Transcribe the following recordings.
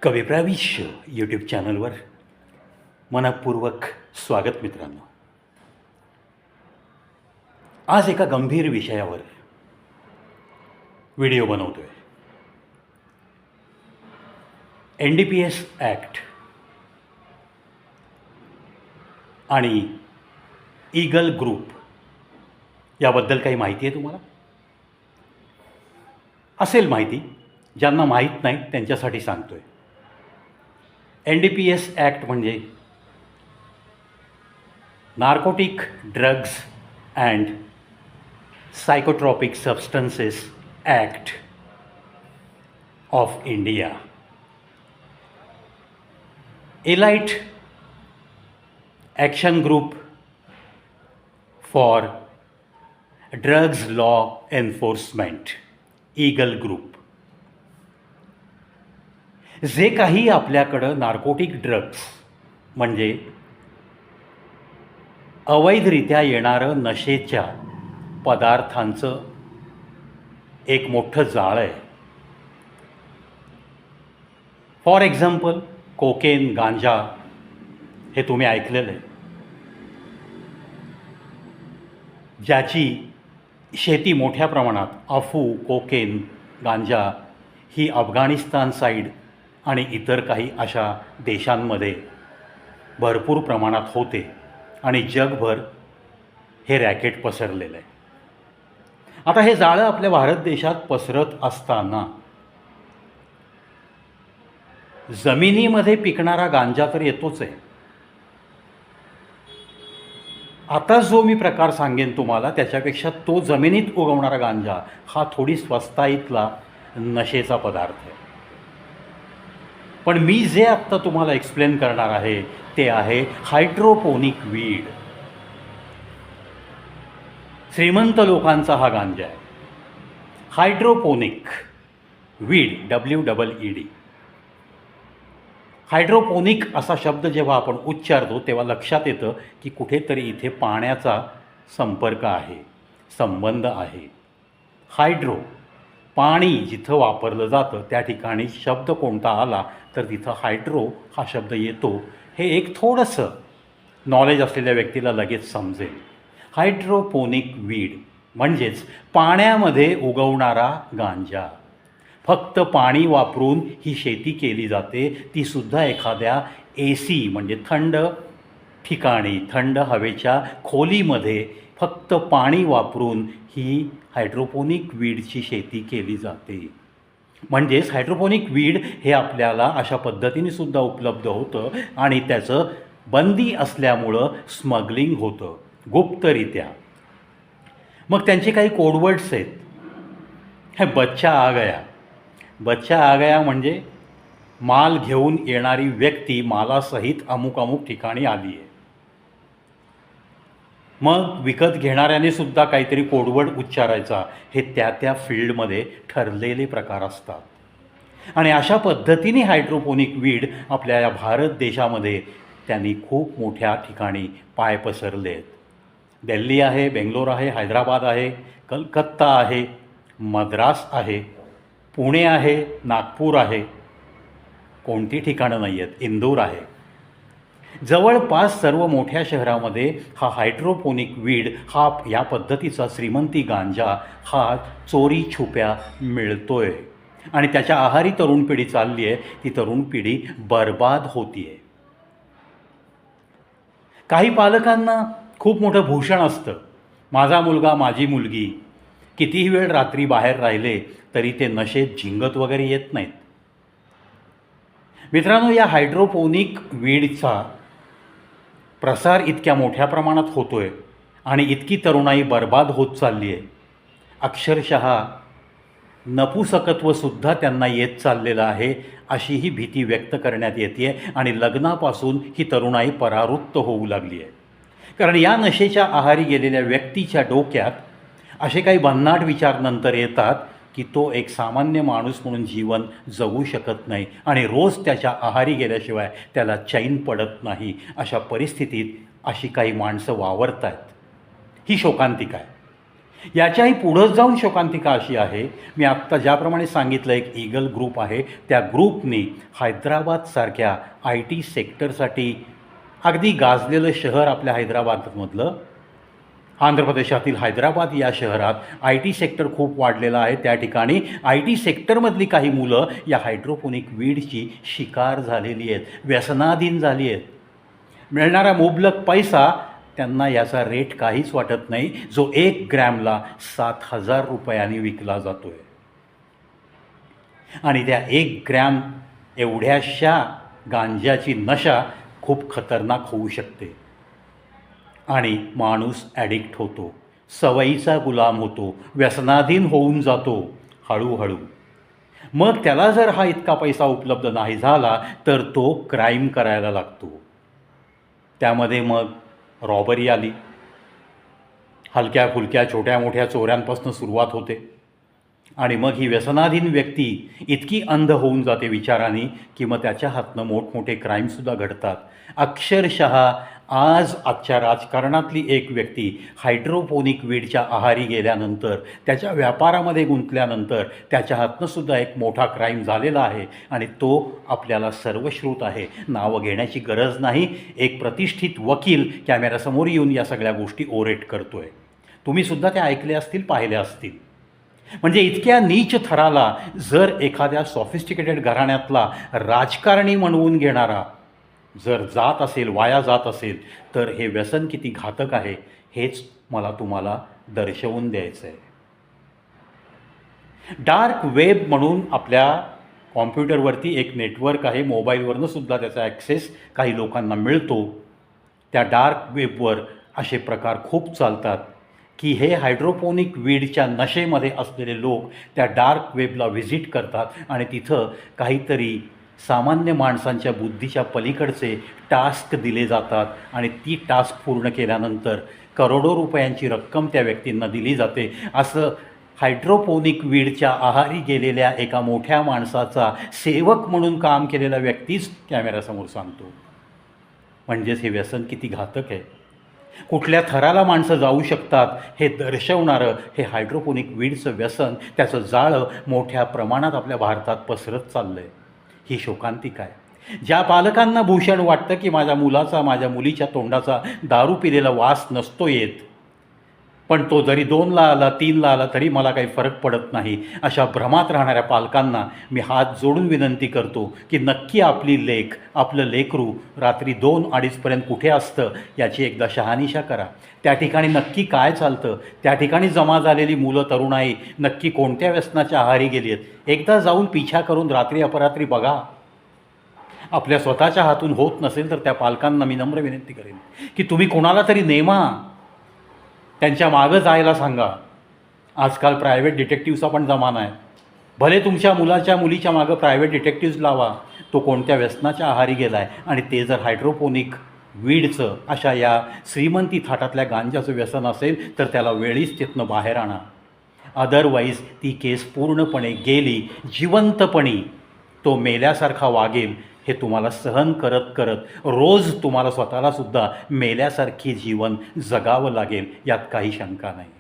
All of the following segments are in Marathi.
कविप्रविष्य यूट्यूब चॅनलवर मनपूर्वक स्वागत मित्रांनो. आज एका गंभीर विषयावर व्हिडिओ बनवतोय. NDPS ॲक्ट आणि ईगल ग्रुप याबद्दल काही माहिती आहे तुम्हाला? असेल माहिती, ज्यांना माहीत नाही त्यांच्यासाठी सांगतोय. NDPS ॲक्ट म्हणजे narcotic drugs and psychotropic substances act of India. Elite action group for drugs law enforcement, eagle group. जे काही आपल्याकडं नार्कोटिक ड्रग्स म्हणजे अवैधरित्या येणारं नशेच्या पदार्थांचं एक मोठं जाळं आहे. फॉर एक्झाम्पल कोकेन, गांजा हे तुम्ही ऐकलेलं आहे. ज्याची शेती मोठ्या प्रमाणात अफू, कोकेन, गांजा ही अफगाणिस्तान साईड आणि इतर काही अशा देशांमध्ये भरपूर प्रमाणात होते आणि जगभर हे रॅकेट पसरलेलं आहे. आता हे जाळं आपल्या भारत देशात पसरत असताना जमिनीमध्ये पिकणारा गांजा तर येतोच आहे. आता जो मी प्रकार सांगेन तुम्हाला त्याच्यापेक्षा तो जमिनीत उगवणारा गांजा हा थोडी स्वस्ताईतला नशेचा पदार्थ आहे. पण मी जे आत्ता तुम्हाला एक्सप्लेन करणार आहे ते आहे हायड्रोपोनिक वीड. श्रीमंत लोकांचा हा गांजा आहे. Hydroponic weed, WEED. हायड्रोपोनिक असा शब्द जेव्हा आपण उच्चारतो तेव्हा लक्षात येतं की कुठेतरी इथे पाण्याचा संपर्क आहे, संबंध आहे. हायड्रो पाणी जिथं वापरलं जातं त्या ठिकाणी शब्द कोणता आला तर तिथं हायड्रो हा शब्द येतो. हे एक थोडंसं नॉलेज असलेल्या व्यक्तीला लगेच समजेल. हायड्रोपोनिक वीड म्हणजेच पाण्यामध्ये उगवणारा गांजा. फक्त पाणी वापरून ही शेती केली जाते, तीसुद्धा एखाद्या AC म्हणजे थंड ठिकाणी, थंड हवेच्या खोलीमध्ये फक्त पाणी वापरून ही हायड्रोपोनिक वीडची शेती केली जाते. म्हणजेच हायड्रोपोनिक वीड हे आपल्याला अशा पद्धतीने सुद्धा उपलब्ध होतं आणि त्याचं बंदी असल्यामुळं स्मगलिंग होतं गुप्तरित्या. मग त्यांचे काही कोडवर्ड्स आहेत. हे बच्चा आ गया. बच्चा आ गया म्हणजे माल घेऊन येणारी व्यक्ती मालासहित अमुक अमुक ठिकाणी आली आहे. मग विकत घेणाऱ्याने सुद्धा काहीतरी कोडवर्ड उच्चारायचा. हे त्या त्या फील्डमध्ये ठरलेले प्रकार असतात. आणि अशा पद्धतीने हायड्रोपोनिक वीड आपल्या या भारत देशामध्ये त्यांनी खूप मोठ्या ठिकाणी पाय पसरले आहेत. दिल्ली आहे, बेंगलोर आहे, हैदराबाद आहे, कलकत्ता आहे, मद्रास आहे, पुणे आहे, नागपूर आहे, कोणती ठिकाणं नाही आहेत, इंदूर आहे. जवळपास सर्व मोठ्या शहरामध्ये हा हायड्रोपोनिक वीड हा या पद्धतीचा श्रीमंती गांजा हा चोरी छुप्या मिळतोय आणि त्याच्या आहारी तरुण पिढी चालली आहे. ती तरुण पिढी बर्बाद होती आहे. काही पालकांना खूप मोठं भूषण असतं. माझा मुलगा, माझी मुलगी कितीही वेळ रात्री बाहेर राहिले तरी ते नशेत झिंगत वगैरे येत नाहीत. मित्रांनो, या हायड्रोपोनिक वीडचा प्रसार इतक्या मोठ्या प्रमाणात होतो आहे आणि इतकी तरुणाई बर्बाद होत चालली आहे. अक्षरशः नपुसकत्वसुद्धा त्यांना येत चाललेलं आहे अशी ही भीती व्यक्त करण्यात येते आहे. आणि लग्नापासून ही तरुणाई परावृत्त होऊ लागली आहे. कारण या नशेच्या आहारी गेलेल्या व्यक्तीच्या डोक्यात असे काही भन्नाट विचार नंतर येतात की तो एक सामान्य माणूस म्हणून जीवन जगू शकत नाही आणि रोज त्याच्या आहारी गेल्याशिवाय त्याला चैन पडत नाही. अशा परिस्थितीत अशी काही माणसं वावरत आहेत. ही शोकांतिका आहे. याच्याही पुढंच जाऊन शोकांतिका अशी आहे, मी आत्ता ज्याप्रमाणे सांगितलं एक ईगल ग्रुप आहे, त्या ग्रुपने हैदराबादसारख्या आय टी सेक्टरसाठी अगदी गाजलेलं शहर आपल्या हैदराबादमधलं, आंध्र प्रदेशातील हैदराबाद या शहरात आय टी सेक्टर खूप वाढलेलं आहे. त्या ठिकाणी आय टी सेक्टरमधली काही मुलं या हायड्रोपोनिक वीडची शिकार झालेली आहेत, व्यसनाधीन झाली आहेत. मिळणारा मुबलक पैसा त्यांना याचा रेट काहीच वाटत नाही, जो 1 ग्रॅमला 7,000 रुपयांनी विकला जातो आहे. आणि त्या 1 ग्रॅम एवढ्याशा गांजाची नशा खूप खतरनाक होऊ शकते आणि माणूस ॲडिक्ट होतो, सवयीचा गुलाम होतो, व्यसनाधीन होऊन जातो हळूहळू. मग त्याला जर हा इतका पैसा उपलब्ध नाही झाला तर तो क्राईम करायला लागतो. त्यामध्ये मग रॉबरी आली, हलक्या फुलक्या छोट्या मोठ्या चोऱ्यांपासून सुरुवात होते आणि मग ही व्यसनाधीन व्यक्ती इतकी अंध होऊन जाते विचारांनी की मग त्याच्या हातनं मोठमोठे क्राईमसुद्धा घडतात. अक्षरशः आजच्या राजकारणातली एक व्यक्ती हायड्रोपोनिक वीडच्या आहारी गेल्यानंतर, त्याच्या व्यापारामध्ये गुंतल्यानंतर त्याच्या हातनंसुद्धा एक मोठा क्राईम झालेला आहे आणि तो आपल्याला सर्वश्रुत आहे, नावं घेण्याची गरज नाही. एक प्रतिष्ठित वकील कॅमेऱ्यासमोर येऊन या सगळ्या गोष्टी ओरेट करतो आहे. तुम्हीसुद्धा त्या ऐकल्या असतील, पाहिल्या असतील. म्हणजे इतक्या नीच थराला जर एखाद्या सॉफिस्टिकेटेड घराण्यातला राजकारणी म्हणवून घेणारा जर जात असेल, वाया जात असेल, तर हे व्यसन किती घातक आहे हेच मला तुम्हाला दर्शवून द्यायचं आहे. डार्क वेब म्हणून आपल्या कॉम्प्युटरवरती एक नेटवर्क आहे, मोबाईलवरनं सुद्धा त्याचा ॲक्सेस काही लोकांना मिळतो. त्या डार्क वेबवर असे प्रकार खूप चालतात की हे हायड्रोपोनिक वीडच्या नशेमध्ये असलेले लोक त्या डार्क वेबला व्हिजिट करतात आणि तिथं काहीतरी सामान्य माणसांच्या बुद्धीच्या पलीकडचे टास्क दिले जातात आणि ती टास्क पूर्ण केल्यानंतर करोडो रुपयांची रक्कम त्या व्यक्तींना दिली जाते. असं हायड्रोपोनिक वीडच्या आहारी गेलेल्या एका मोठ्या माणसाचा सेवक म्हणून काम केलेला व्यक्तीच कॅमेऱ्यासमोर सांगतो. म्हणजेच हे व्यसन किती घातक आहे, कुठल्या थराला माणसं जाऊ शकतात हे दर्शवणारं हे हायड्रोपोनिक वीडचं व्यसन, त्याचं जाळं मोठ्या प्रमाणात आपल्या भारतात पसरत चाललं आहे. ही शोकांतिका आहे. ज्या पालकांना भूषण वाटतं की माझ्या मुलाचा, माझ्या मुलीच्या तोंडाचा दारू पिलेला वास नसतो येत, पण तो जरी 2ला आला, 3ला आला तरी मला काही फरक पडत नाही, अशा भ्रमात राहणाऱ्या पालकांना मी हात जोडून विनंती करतो की नक्की आपली लेक, आपलं लेकरू रात्री 2-2:30पर्यंत कुठे असतं याची एकदा शहानिशा करा. त्या ठिकाणी नक्की काय चालतं, त्या ठिकाणी जमा झालेली मुलं तरुणाई नक्की कोणत्या व्यसनाच्या आहारी गेली आहेत, एकदा जाऊन पिछा करून रात्री अपरात्री बघा. आपल्या स्वतःच्या हातून होत नसेल तर त्या पालकांना मी नम्र विनंती करेन की तुम्ही कोणाला तरी नेमा, त्यांच्या मागं जायला सांगा. आजकाल प्रायव्हेट डिटेक्टिव्हचा पण जमाना आहे. भले तुमच्या मुलाच्या मुलीच्या मागं प्रायव्हेट डिटेक्टिव्ज लावा, तो कोणत्या व्यसनाच्या आहारी गेला आहे आणि ते जर हायड्रोपोनिक वीडचं, अशा या श्रीमंती थाटातल्या गांजाचं व्यसन असेल तर त्याला वेळीच तिथनं बाहेर आणा. अदरवाईज ती केस पूर्णपणे गेली, जिवंतपणी तो मेल्यासारखा वागेल हे तुम्हाला सहन करत करत रोज तुम्हाला स्वतःलासुद्धा मेल्यासारखी जीवन जगावं लागेल, यात काही शंका नाही.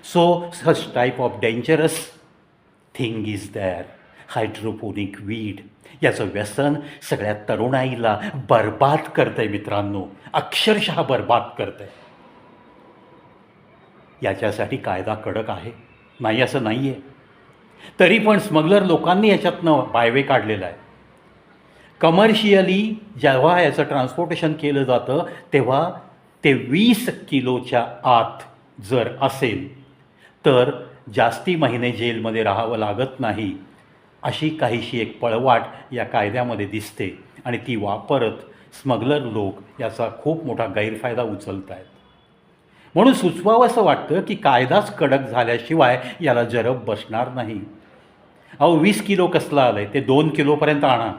So such type of dangerous thing is there, hydroponic weed. याचं व्यसन सगळ्या तरुणाईला बर्बाद करतं आहे मित्रांनो, अक्षरशः बर्बाद करतं आहे. याच्यासाठी कायदा कडक आहे, नाही असं नाही आहे, तरी पण स्मगलर लोकांनी याच्यातनं बायवे काढलेला आहे. कमर्शियली जेव्हा याचं ट्रान्सपोर्टेशन केलं जातं तेव्हा ते 20 किलोच्या आत जर असेल तर जास्ती महिने जेलमध्ये राहावं लागत नाही, अशी काहीशी एक पळवाट या कायद्यामध्ये दिसते आणि ती वापरत स्मगलर लोक याचा खूप मोठा गैरफायदा उचलत आहेत. म्हणून सुचवावं असं वाटतं की कायदाच कडक झाल्याशिवाय याला जरब बसणार नाही. 20 किलो कसला आलं आहे, ते 2 किलोपर्यंत आणा.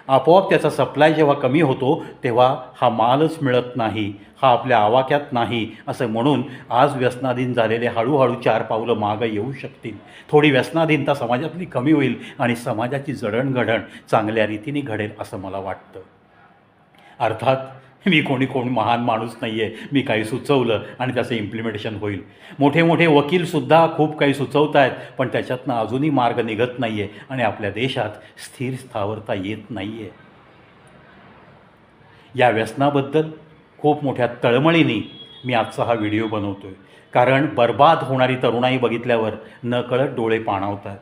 आपोआप त्याचा सप्लाय जेव्हा कमी होतो तेव्हा हा मालच मिळत नाही, हा आपल्या आवाक्यात नाही असं म्हणून आज व्यसनाधीन झालेले हळूहळू 4 पावलं मागं येऊ शकतील. थोडी व्यसनाधीनता समाजातली कमी होईल आणि समाजाची जडणघडण चांगल्या रीतीने घडेल असं मला वाटतं. अर्थात मी कोण महान माणूस नाही आहे, मी काही सुचवलं आणि त्याचं इम्प्लिमेंटेशन होईल. मोठे मोठे वकीलसुद्धा खूप काही सुचवत आहेत, पण त्याच्यातनं अजूनही मार्ग निघत नाही आहे आणि आपल्या देशात स्थिर स्थावरता येत नाही आहे. या व्यसनाबद्दल खूप मोठ्या तळमळीने मी आजचा हा व्हिडिओ बनवतो आहे, कारण बर्बाद होणारी तरुणाई बघितल्यावर नकळत डोळे पाणावतात.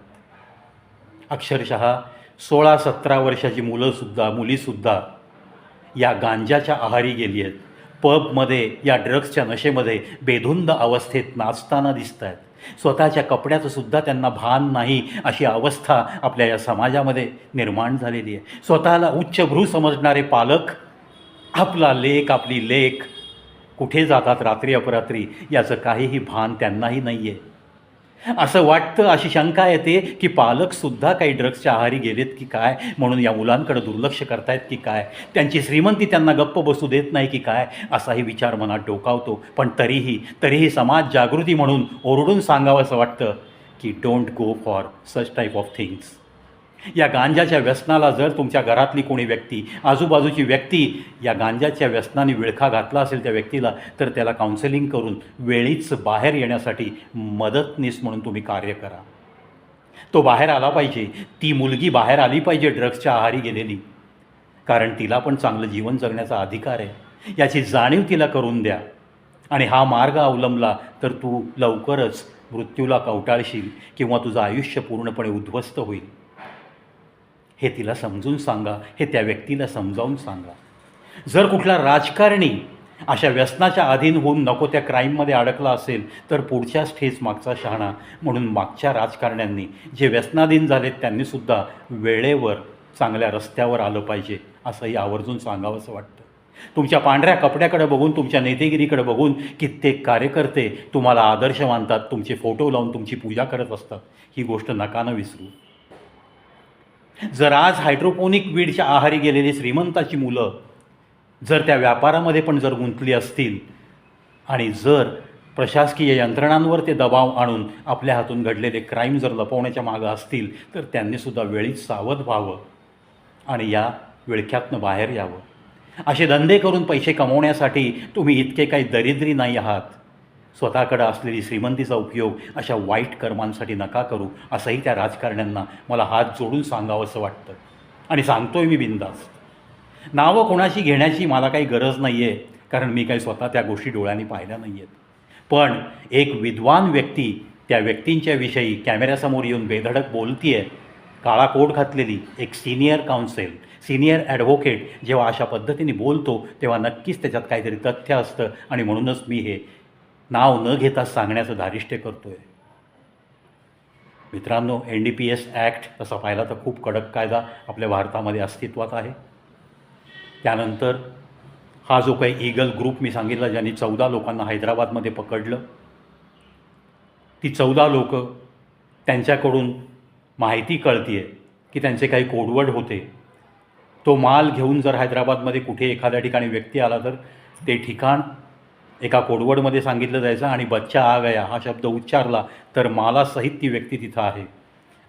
अक्षरशः 16-17 वर्षाची मुलीसुद्धा या गांजाच्या आहारी गेली आहेत. पबमध्ये या ड्रग्सच्या नशेमध्ये बेधुंद अवस्थेत नाचताना दिसत आहेत. स्वतःच्या कपड्याचं सुद्धा त्यांना भान नाही, अशी अवस्था आपल्या या समाजामध्ये निर्माण झालेली आहे. स्वतःला उच्चभ्रू समजणारे पालक आपला लेक आपली लेक कुठे जातात रात्री अपरात्री याचं काहीही भान त्यांनाही नाही आहे. असं वाटतं, अशी शंका येते की पालकसुद्धा काही ड्रग्सच्या आहारी गेलेत की काय, म्हणून या मुलांकडे दुर्लक्ष करतायत की काय, त्यांची श्रीमंती त्यांना गप्प बसू देत नाही की काय, असाही विचार मनात डोकावतो. पण तरीही समाज जागृती म्हणून ओरडून सांगावं असं वाटतं की don't go for such type of things. या गांजाच्या व्यसनाला जर तुमच्या घरातली कोणी व्यक्ती, आजूबाजूची व्यक्ती या गांजाच्या व्यसनाने विळखा घातला असेल त्या व्यक्तीला, तर त्याला काउन्सिलिंग करून वेळीच बाहेर येण्यासाठी मदतनीस म्हणून तुम्ही कार्य करा. तो बाहेर आला पाहिजे, ती मुलगी बाहेर आली पाहिजे ड्रग्सच्या आहारी गेलेली, कारण तिला पण चांगलं जीवन जगण्याचा अधिकार आहे. याची जाणीव तिला करून द्या आणि हा मार्ग अवलंबला तर तू लवकरच मृत्यूला कवटाळशील किंवा तुझं आयुष्य पूर्णपणे उद्ध्वस्त होईल. हे तिला समजून सांगा, हे त्या व्यक्तीला समजावून सांगा. जर कुठला राजकारणी अशा व्यसनाच्या अधीन होऊन नको त्या क्राईममध्ये अडकला असेल, तर पुढच्याच ठेच मागचा शहाणा, म्हणून मागच्या राजकारण्यांनी जे व्यसनाधीन झालेत त्यांनीसुद्धा वेळेवर चांगल्या रस्त्यावर आलं पाहिजे, असंही आवर्जून सांगावंसं वाटतं. तुमच्या पांढऱ्या कपड्याकडे बघून, तुमच्या नेतेगिरीकडे बघून कित्येक कार्यकर्ते तुम्हाला आदर्श मानतात, तुमचे फोटो लावून तुमची पूजा करत असतात. ही गोष्ट नका विसरू. जर आज हायड्रोपोनिक वीडच्या आहारी गेलेली श्रीमंताची मुलं जर त्या व्यापारामध्ये पण जर गुंतली असतील आणि जर प्रशासकीय यंत्रणांवर ते दबाव आणून आपल्या हातून घडलेले क्राईम जर लपवण्याच्या मागं असतील, तर त्यांनीसुद्धा वेळीच सावध व्हावं आणि या विळख्यातनं बाहेर यावं. असे धंदे करून पैसे कमवण्यासाठी तुम्ही इतके काही दरिद्री नाही आहात. स्वतःकडं असलेली श्रीमंतीचा उपयोग अशा वाईट कर्मांसाठी नका करू, असंही त्या राजकारण्यांना मला हात जोडून सांगावंसं वाटतं आणि सांगतोय मी बिनधास्त. नावं कोणाची घेण्याची मला काही गरज नाही आहे, कारण मी काही स्वतः त्या गोष्टी डोळ्यांनी पाहिल्या नाही आहेत. पण एक विद्वान व्यक्ती त्या व्यक्तींच्या विषयी कॅमेऱ्यासमोर येऊन बेधडक बोलती आहे, काळा कोट घातलेली एक सिनियर ॲडव्होकेट जेव्हा अशा पद्धतीने बोलतो, तेव्हा नक्कीच त्याच्यात काहीतरी तथ्य असतं आणि म्हणूनच मी हे नाव न घेता सांगण्याचं धारिष्ट्य करतो आहे. मित्रांनो, NDPS ॲक्ट तसा पाहिला तर खूप कडक कायदा आपल्या भारतामध्ये अस्तित्वात आहे. त्यानंतर हा जो काही ईगल ग्रुप मी सांगितला, ज्यांनी 14 लोकांना हैदराबादमध्ये पकडलं, ती 14 लोकं, त्यांच्याकडून माहिती कळती आहे की त्यांचे काही कोडवर्ड होते. तो माल घेऊन जर हैदराबादमध्ये कुठे एखाद्या ठिकाणी व्यक्ती आला, तर ते ठिकाण एका कोडवर्डमध्ये सांगितलं जायचं आणि बच्चा आ गया हा शब्द उच्चारला तर मालासहित ती व्यक्ती तिथं आहे.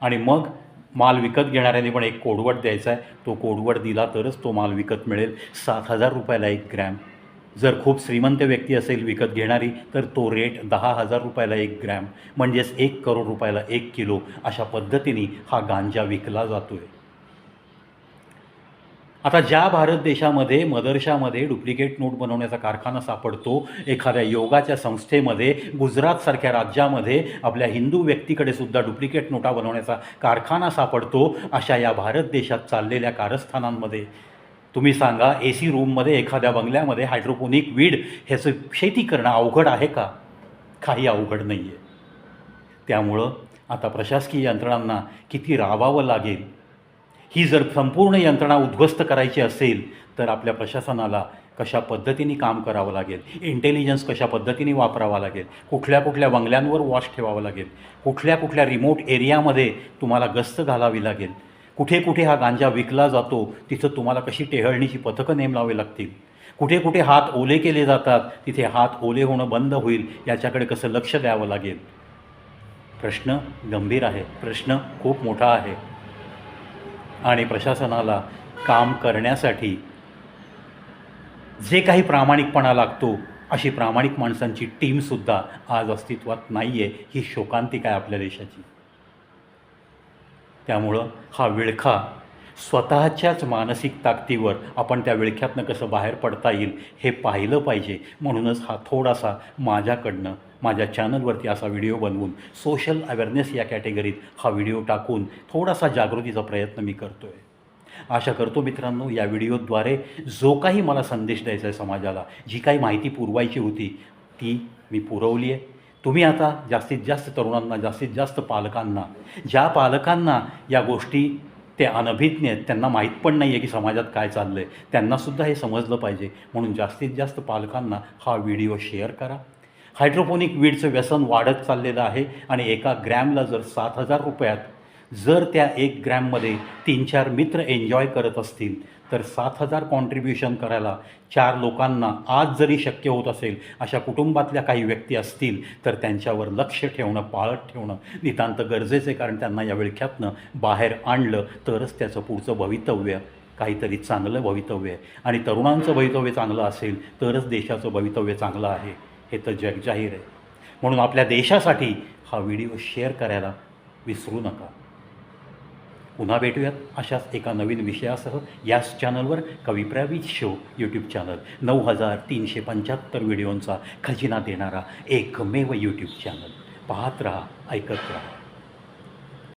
आणि मग माल विकत घेणाऱ्याने पण एक कोडवर्ड द्यायचा आहे, तो कोडवर्ड दिला तरच तो माल विकत मिळेल. 7,000 रुपयाला 1 ग्रॅम. जर खूप श्रीमंत व्यक्ती असेल विकत घेणारी, तर तो रेट 10,000 रुपयाला 1 ग्रॅम, म्हणजेच 1 करोड रुपयाला 1 किलो, अशा पद्धतीने हा गांजा विकला जातो आहे. आता ज्या भारत देशामध्ये मदरशामध्ये डुप्लिकेट नोट बनवण्याचा कारखाना सापडतो, एखाद्या योगाच्या संस्थेमध्ये, गुजरातसारख्या राज्यामध्ये आपल्या हिंदू व्यक्तीकडे सुद्धा डुप्लिकेट नोटा बनवण्याचा कारखाना सापडतो, अशा या भारत देशात चाललेल्या कारस्थानांमध्ये तुम्ही सांगा, AC रूममध्ये एखाद्या बंगल्यामध्ये हायड्रोपोनिक वीड ह्याचं शेती करणं अवघड आहे का? काही अवघड नाही आहे. त्यामुळं आता प्रशासकीय यंत्रणांना किती राबावं लागेल. ही जर संपूर्ण यंत्रणा उद्ध्वस्त करायची असेल, तर आपल्या प्रशासनाला कशा पद्धतीने काम करावं लागेल, इंटेलिजन्स कशा पद्धतीने वापरावा लागेल, कुठल्या कुठल्या बंगल्यांवर वॉच ठेवावं लागेल, कुठल्या कुठल्या रिमोट एरियामध्ये तुम्हाला गस्त घालावी लागेल, कुठे कुठे हा गांजा विकला जातो तिथं तुम्हाला कशी टेहळणीची पथकं नेमलावी लागतील, कुठे कुठे हात ओले केले जातात तिथे हात ओले होणं बंद होईल, याच्याकडे कसं लक्ष द्यावं लागेल. प्रश्न गंभीर आहे, प्रश्न खूप मोठा आहे आणि प्रशासनाला काम करण्यासाठी जे काही प्रामाणिकपणा लागतो अशी प्रामाणिक माणसांची टीमसुद्धा आज अस्तित्वात नाही आहे. ही शोकांतिका आहे आपल्या देशाची. त्यामुळं हा विळखा स्वतःच्याच मानसिक ताकदीवर आपण त्या विळख्यातनं कसं बाहेर पडता येईल हे पाहिलं पाहिजे. म्हणूनच हा थोडासा माझ्याकडनं माझ्या चॅनलवरती असा व्हिडिओ बनवून सोशल अवेअरनेस या कॅटेगरीत हा व्हिडिओ टाकून थोडासा जागृतीचा प्रयत्न मी करतो आहे. आशा करतो मित्रांनो, या व्हिडिओद्वारे जो काही मला संदेश द्यायचा आहे समाजाला, जी काही माहिती पुरवायची होती ती मी पुरवली आहे. तुम्ही आता जास्तीत जास्त तरुणांना, जास्तीत जास्त पालकांना, ज्या पालकांना या गोष्टी ते अनभिज्ञ आहेत, त्यांना माहीत पण नाही आहे की समाजात काय चाललं आहे, त्यांनासुद्धा हे समजलं पाहिजे. म्हणून जास्तीत जास्त पालकांना हा व्हिडिओ शेअर करा. हायड्रोपोनिक वीडचं व्यसन वाढत चाललेलं आहे आणि एका ग्रॅमला जर 7,000 रुपयात जर त्या 1 ग्रॅममध्ये 3-4 मित्र एन्जॉय करत असतील तर 7,000 कॉन्ट्रीब्युशन करायला 4 लोकांना आज जरी शक्य होत असेल, अशा कुटुंबातल्या काही व्यक्ती असतील तर त्यांच्यावर लक्ष ठेवणं, पाळत ठेवणं नितांत गरजेचं आहे. कारण त्यांना या विळख्यातनं बाहेर आणलं तरच त्याचं पुढचं भवितव्य काहीतरी चांगलं भवितव्य आहे. आणि तरुणांचं भवितव्य चांगलं असेल तरच देशाचं भवितव्य चांगलं आहे, हे तर जगजाहीर आहे. म्हणून आपल्या देशासाठी हा व्हिडिओ शेअर करायला विसरू नका. पुन्हा भेटूयात अशाच एका नवीन विषयासह याच चॅनलवर. कविप्राविज शो यूट्यूब चॅनल 9,375 व्हिडिओंचा खजिना देणारा एकमेव यूट्यूब चॅनल. पाहत रहा, ऐकत रहा.